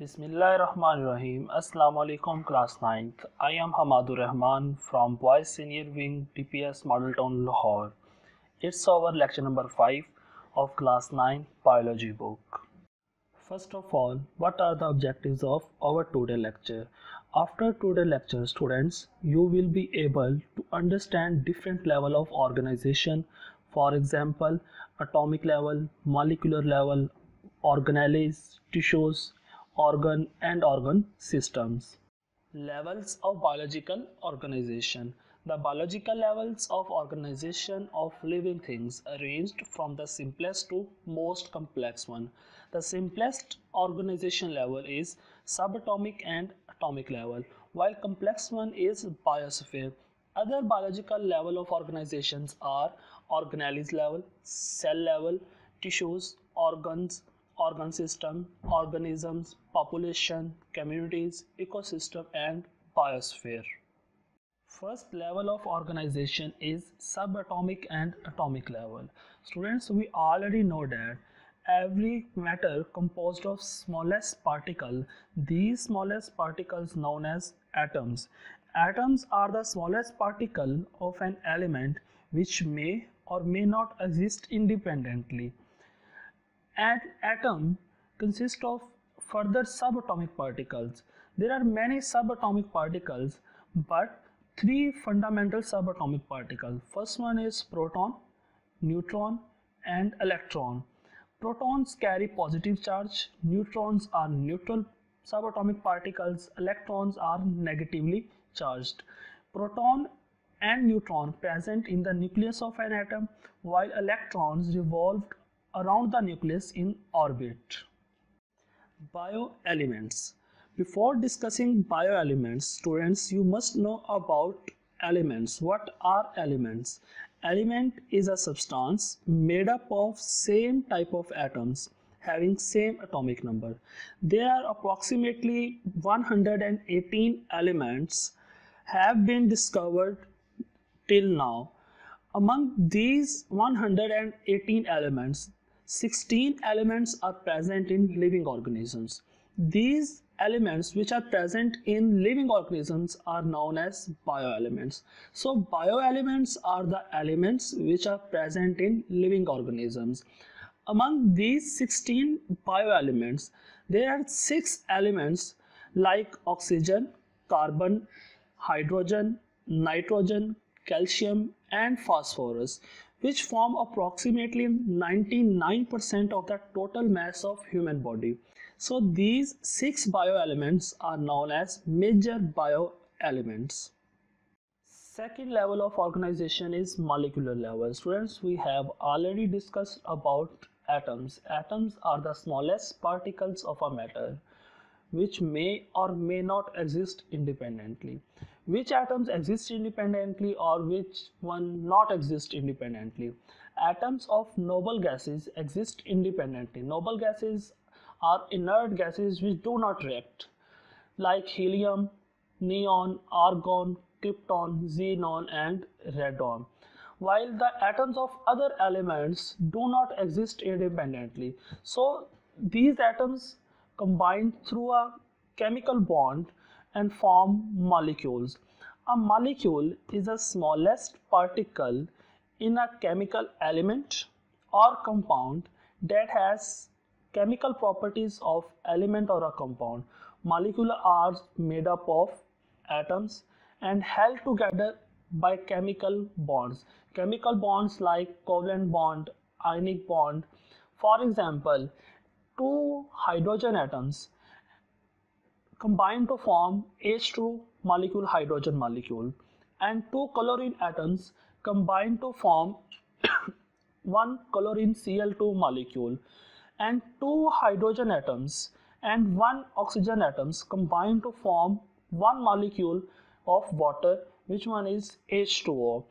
Bismillahirrahmanirrahim. Assalamu alaikum class 9th. I am Hamadur Rahman from Boys Senior Wing DPS Model Town Lahore. It's our lecture number 5 of class 9 biology book. First of all, what are the objectives of our today lecture? After today lecture, students, you will be able to understand different level of organization. For example, atomic level, molecular level, organelles, tissues, organ and organ systems. Levels of biological organization. The biological levels of organization of living things arranged from the simplest to most complex one. The simplest organization level is subatomic and atomic level, while complex one is biosphere. Other biological level of organizations are organelles level, cell level, tissues, organs, organ system, organisms, population, communities, ecosystem and biosphere. First level of organization is subatomic and atomic level. Students, we already know that every matter composed of smallest particle, these smallest particles known as atoms. Atoms are the smallest particle of an element which may or may not exist independently. An atom consists of further subatomic particles. There are many subatomic particles, but three fundamental subatomic particles. First one is proton, neutron, and electron. Protons carry positive charge, neutrons are neutral subatomic particles, electrons are negatively charged. Proton and neutron present in the nucleus of an atom, while electrons revolve around the nucleus in orbit. Bioelements. Before discussing bioelements, students, you must know about elements. What are elements? Element is a substance made up of same type of atoms having same atomic number. There are approximately 118 elements have been discovered till now. Among these 118 elements, 16 elements are present in living organisms. These elements which are present in living organisms are known as bioelements. So bioelements are the elements which are present in living organisms. Among these 16 bioelements, there are 6 elements like oxygen, carbon, hydrogen, nitrogen, calcium and phosphorus, which form approximately 99% of the total mass of human body. So these 6 bioelements are known as major bioelements. Second level of organization is molecular level. Students, we have already discussed about atoms. Atoms are the smallest particles of a matter which may or may not exist independently. Which atoms exist independently or which one not exist independently? Atoms of noble gases exist independently. Noble gases are inert gases which do not react, like helium, neon, argon, krypton, xenon and radon, while the atoms of other elements do not exist independently. So these atoms combine through a chemical bond and form molecules. A molecule is the smallest particle in a chemical element or compound that has chemical properties of element or a compound. Molecules are made up of atoms and held together by chemical bonds. Chemical bonds like covalent bond, ionic bond. For example, two hydrogen atoms combine to form H2 molecule hydrogen molecule, and two chlorine atoms combine to form one chlorine Cl2 molecule, and two hydrogen atoms and one oxygen atoms combine to form one molecule of water, which one is H2O,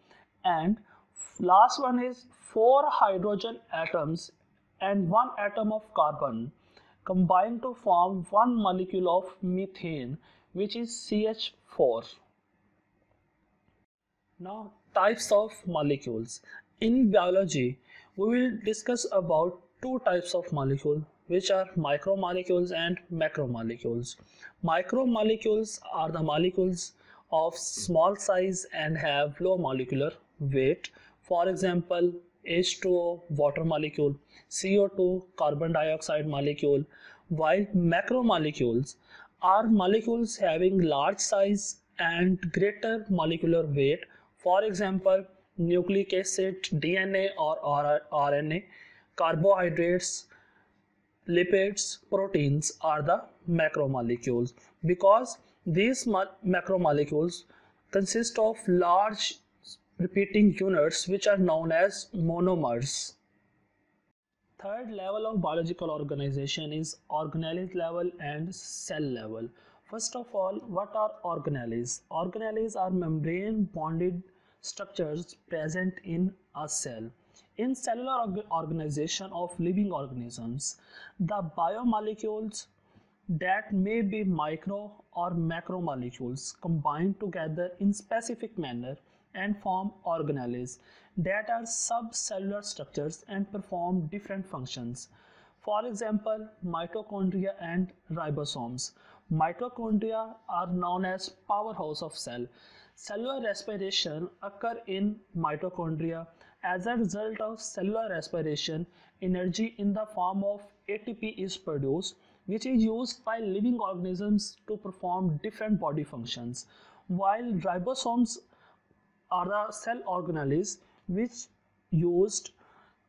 and last one is four hydrogen atoms and one atom of carbon combine to form one molecule of methane, which is CH4. Now, types of molecules. In biology, we will discuss about two types of molecule. which are micromolecules and macromolecules. Micromolecules are the molecules of small size and have low molecular weight. For example, H2O water molecule, CO2 carbon dioxide molecule, while macromolecules are molecules having large size and greater molecular weight. For example, nucleic acid, DNA or RNA, carbohydrates, lipids, proteins are the macromolecules because these macromolecules consist of large repeating units which are known as monomers. Third level of biological organization is organelles level and cell level. First of all, what are organelles? Organelles are membrane bonded structures present in a cell. In cellular organization of living organisms, the biomolecules that may be micro or macromolecules combine together in specific manner and form organelles that are subcellular structures and perform different functions. For example, mitochondria and ribosomes. Mitochondria are known as powerhouse of cell. Cellular respiration occur in mitochondria. As a result of cellular respiration, energy in the form of ATP is produced, which is used by living organisms to perform different body functions, while ribosomes are the cell organelles which used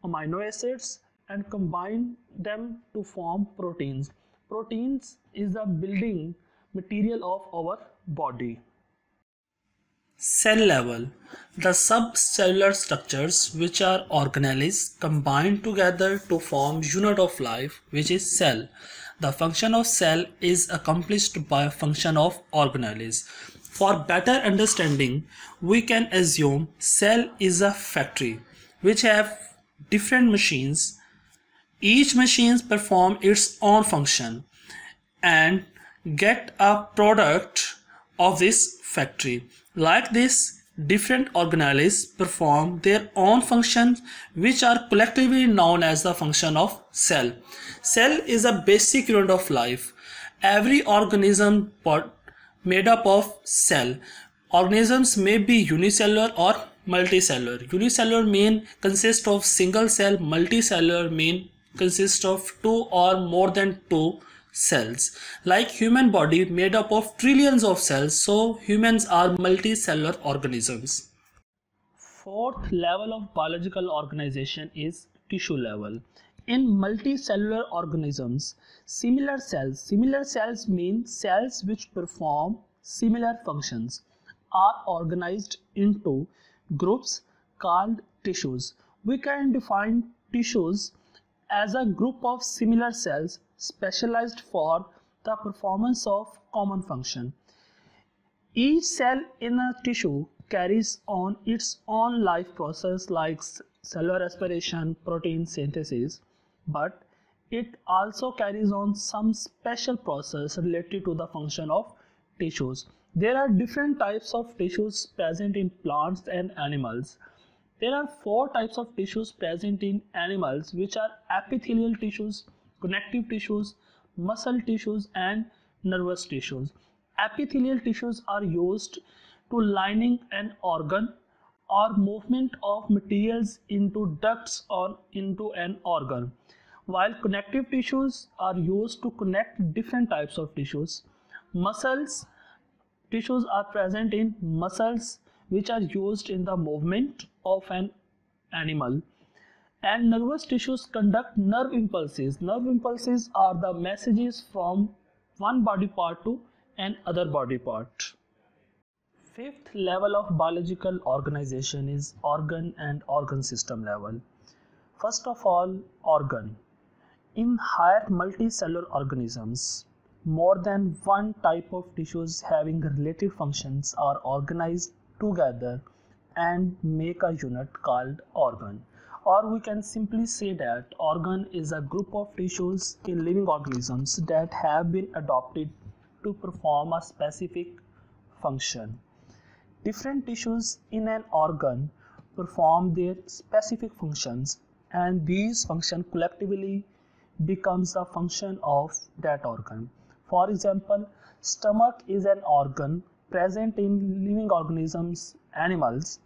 amino acids and combine them to form proteins. Proteins is the building material of our body. Cell level. The subcellular structures which are organelles combine together to form unit of life which is cell. The function of cell is accomplished by a function of organelles. For better understanding, we can assume cell is a factory which have different machines. Each machine perform its own function and get a product of this factory. Like this, different organelles perform their own functions which are collectively known as the function of cell. Cell is a basic unit of life. Every organism made up of cell. Organisms may be unicellular or multicellular. Unicellular mean consist of single cell, multicellular mean consist of two or more than two cells. Like human body made up of trillions of cells, so humans are multicellular organisms. Fourth level of biological organization is tissue level. In multicellular organisms, similar cells mean cells which perform similar functions, are organized into groups called tissues. We can define tissues as a group of similar cells specialized for the performance of common function. Each cell in a tissue carries on its own life process like cellular respiration, protein synthesis, but it also carries on some special process related to the function of tissues. There are different types of tissues present in plants and animals. There are four types of tissues present in animals, which are epithelial tissues, connective tissues, muscle tissues, and nervous tissues. Epithelial tissues are used to lining an organ or movement of materials into ducts or into an organ, while connective tissues are used to connect different types of tissues. Muscles tissues are present in muscles which are used in the movement of an animal, and nervous tissues conduct nerve impulses. Nerve impulses are the messages from one body part to another body part. Fifth level of biological organization is organ and organ system level. First of all, organ. In higher multicellular organisms, more than one type of tissues having related functions are organized together and make a unit called organ. Or we can simply say that organ is a group of tissues in living organisms that have been adopted to perform a specific function. Different tissues in an organ perform their specific functions, and these functions collectively becomes the function of that organ. For example, stomach is an organ present in living organisms, animals,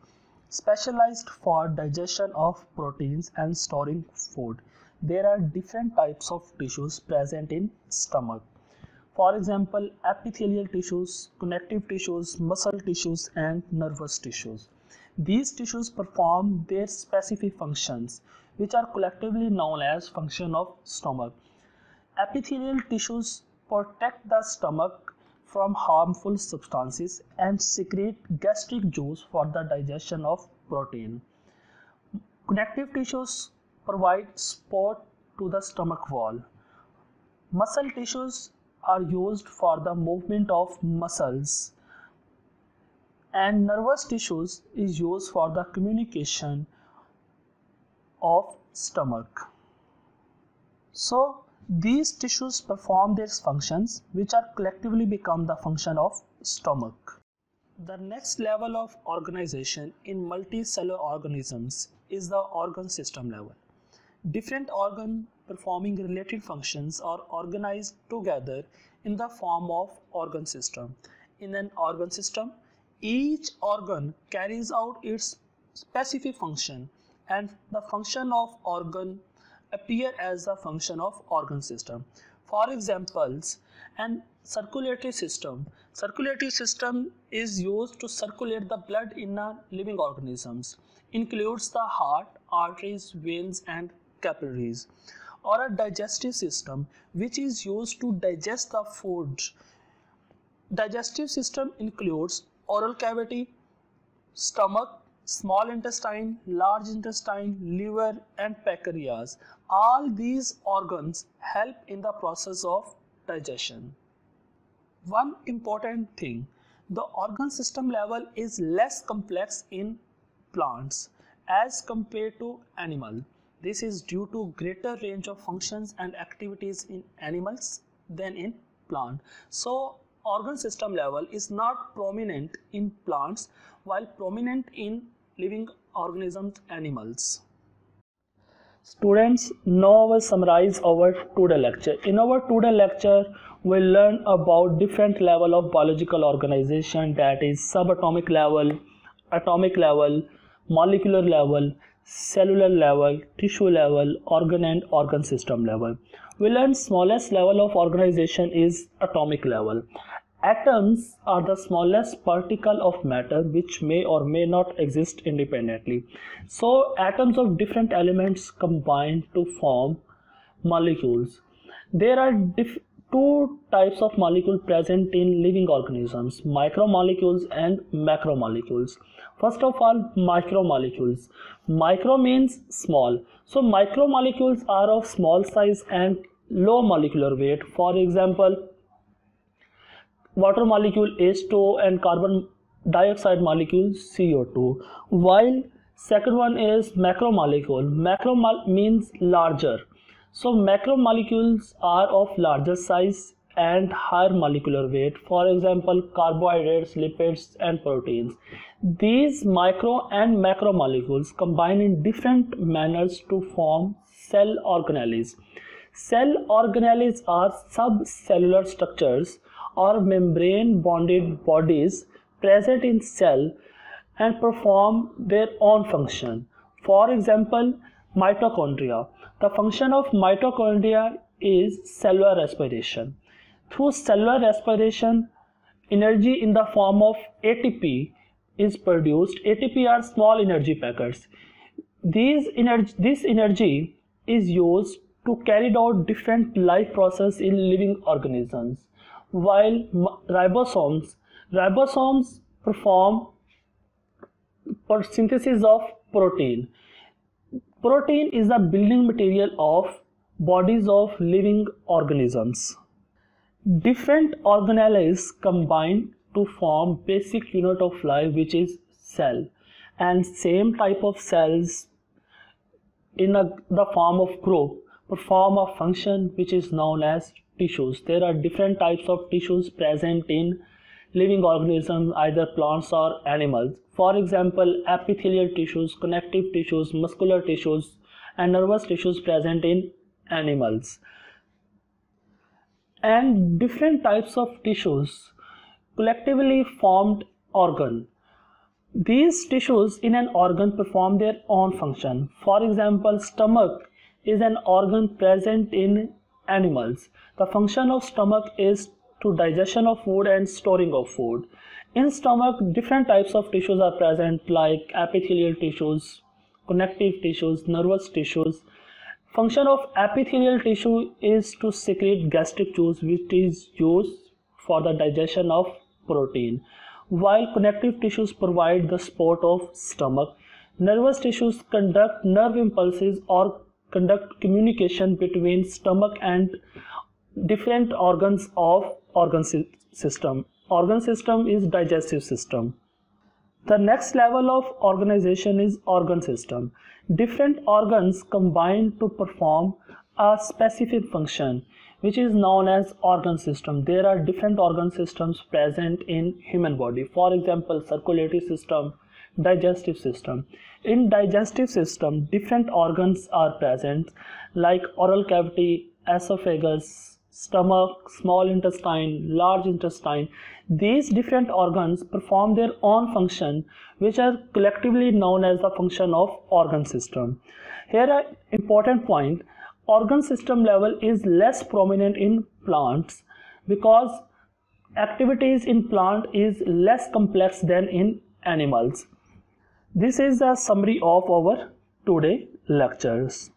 specialized for digestion of proteins and storing food. There are different types of tissues present in stomach. For example, epithelial tissues, connective tissues, muscle tissues, and nervous tissues. These tissues perform their specific functions, which are collectively known as function of stomach. Epithelial tissues protect the stomach from harmful substances and secrete gastric juice for the digestion of protein. Connective tissues provide support to the stomach wall. Muscle tissues are used for the movement of muscles, and nervous tissues is used for the communication of stomach. So these tissues perform their functions, which are collectively become the function of stomach. The next level of organization in multicellular organisms is the organ system level. Different organs performing related functions are organized together in the form of organ system. In an organ system, each organ carries out its specific function, and the function of organ appear as the function of organ system. For examples, an circulatory system. Circulatory system is used to circulate the blood in living organisms. Includes the heart, arteries, veins, and capillaries. Or a digestive system, which is used to digest the food. Digestive system includes oral cavity, stomach, small intestine, large intestine, liver, and pancreas. All these organs help in the process of digestion. One important thing, the organ system level is less complex in plants as compared to animal. This is due to greater range of functions and activities in animals than in plant. So organ system level is not prominent in plants while prominent in living organisms, animals. Students, now we summarize our today lecture. In our today lecture, we learn about different level of biological organization, that is subatomic level, atomic level, molecular level, cellular level, tissue level, organ and organ system level. We learned smallest level of organization is atomic level. Atoms are the smallest particle of matter which may or may not exist independently. So atoms of different elements combine to form molecules. There are two types of molecules present in living organisms, micromolecules and macromolecules. First of all, micromolecules. Micro means small. So micromolecules are of small size and low molecular weight. For example, water molecule H2O and carbon dioxide molecule CO2. While second one is macromolecule. Macro means larger. So macromolecules are of larger size and higher molecular weight. For example, carbohydrates, lipids, and proteins. These micro and macromolecules combine in different manners to form cell organelles. Cell organelles are subcellular structures or membrane bonded bodies present in cell and perform their own function. For example, mitochondria. The function of mitochondria is cellular respiration. Through cellular respiration, energy in the form of ATP is produced. ATP are small energy packets. This energy is used to carry out different life processes in living organisms. While ribosomes perform synthesis of protein. Protein is the building material of bodies of living organisms. Different organelles combine to form basic unit of life, which is cell, and same type of cells in the form of group perform a function which is known as tissues. There are different types of tissues present in living organisms, either plants or animals. For example, epithelial tissues, connective tissues, muscular tissues, and nervous tissues present in animals. And different types of tissues collectively formed organ. These tissues in an organ perform their own function. For example, stomach is an organ present in animals. The function of stomach is to digestion of food and storing of food. In stomach, different types of tissues are present like epithelial tissues, connective tissues, nervous tissues. Function of epithelial tissue is to secrete gastric juice, which is used for the digestion of protein, while connective tissues provide the support of stomach. Nervous tissues conduct nerve impulses or conduct communication between stomach and different organs of organ system. Organ system is digestive system. The next level of organization is organ system. Different organs combine to perform a specific function, which is known as organ system. There are different organ systems present in human body. For example, circulatory system, digestive system. In digestive system, different organs are present like oral cavity, esophagus, stomach, small intestine, large intestine. These different organs perform their own function, which are collectively known as the function of organ system. Here an important point, organ system level is less prominent in plants because activities in plant is less complex than in animals. This is a summary of our today lectures.